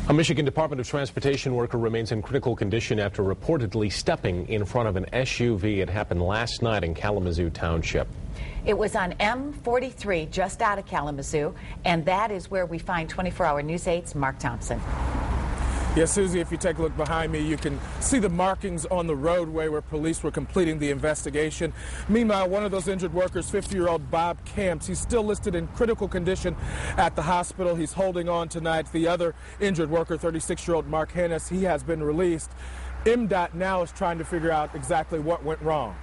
A Michigan Department of Transportation worker remains in critical condition after reportedly stepping in front of an SUV. It happened last night in Kalamazoo Township. It was on M-43 just out of Kalamazoo, and that is where we find 24-hour News 8's Mark Thompson. Yes, Susie, if you take a look behind me, you can see the markings on the roadway where police were completing the investigation. Meanwhile, one of those injured workers, 50-year-old Bob Camps, he's still listed in critical condition at the hospital. He's holding on tonight. The other injured worker, 36-year-old Mark Hennis, he has been released. MDOT now is trying to figure out exactly what went wrong.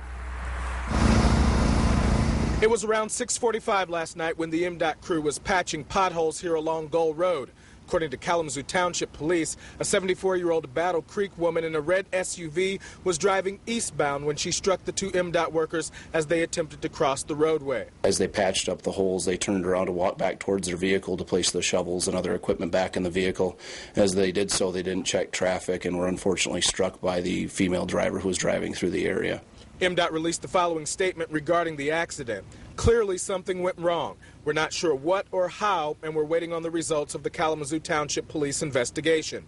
It was around 6:45 last night when the MDOT crew was patching potholes here along Gull Road. According to Kalamazoo Township Police, a 74-year-old Battle Creek woman in a red SUV was driving eastbound when she struck the two MDOT workers as they attempted to cross the roadway. As they patched up the holes, they turned around to walk back towards their vehicle to place the shovels and other equipment back in the vehicle. As they did so, they didn't check traffic and were unfortunately struck by the female driver who was driving through the area. MDOT released the following statement regarding the accident. Clearly something went wrong. We're not sure what or how, and we're waiting on the results of the Kalamazoo Township Police investigation.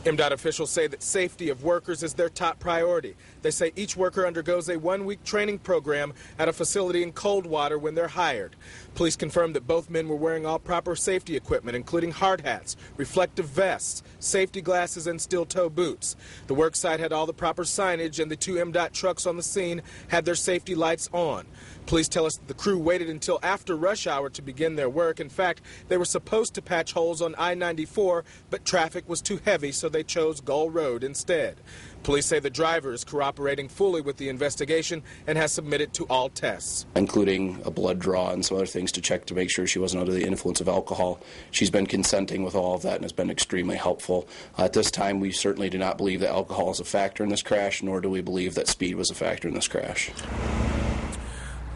MDOT officials say that safety of workers is their top priority. They say each worker undergoes a one-week training program at a facility in Coldwater when they're hired. Police confirmed that both men were wearing all proper safety equipment, including hard hats, reflective vests, safety glasses, and steel-toe boots. The work site had all the proper signage, and the two MDOT trucks on the scene had their safety lights on. Police tell us that the crew waited until after rush hour to begin their work. In fact, they were supposed to patch holes on I-94, but traffic was too heavy, so they chose Gull Road instead. Police say the driver is cooperating fully with the investigation and has submitted to all tests, including a blood draw and some other things to check to make sure she wasn't under the influence of alcohol. She's been consenting with all of that and has been extremely helpful. At this time, we certainly do not believe that alcohol is a factor in this crash, nor do we believe that speed was a factor in this crash.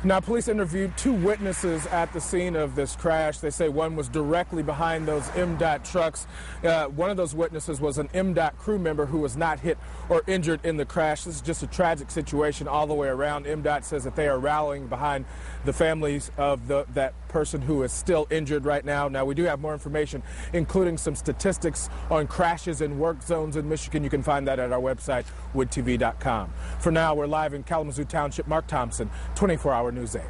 Now, police interviewed two witnesses at the scene of this crash. They say one was directly behind those MDOT trucks. One of those witnesses was an MDOT crew member who was not hit or injured in the crash. This is just a tragic situation all the way around. MDOT says that they are rallying behind the families of that person who is still injured right now. Now, we do have more information, including some statistics on crashes in work zones in Michigan. You can find that at our website, woodtv.com. For now, we're live in Kalamazoo Township. Mark Thompson, 24-hour News 8.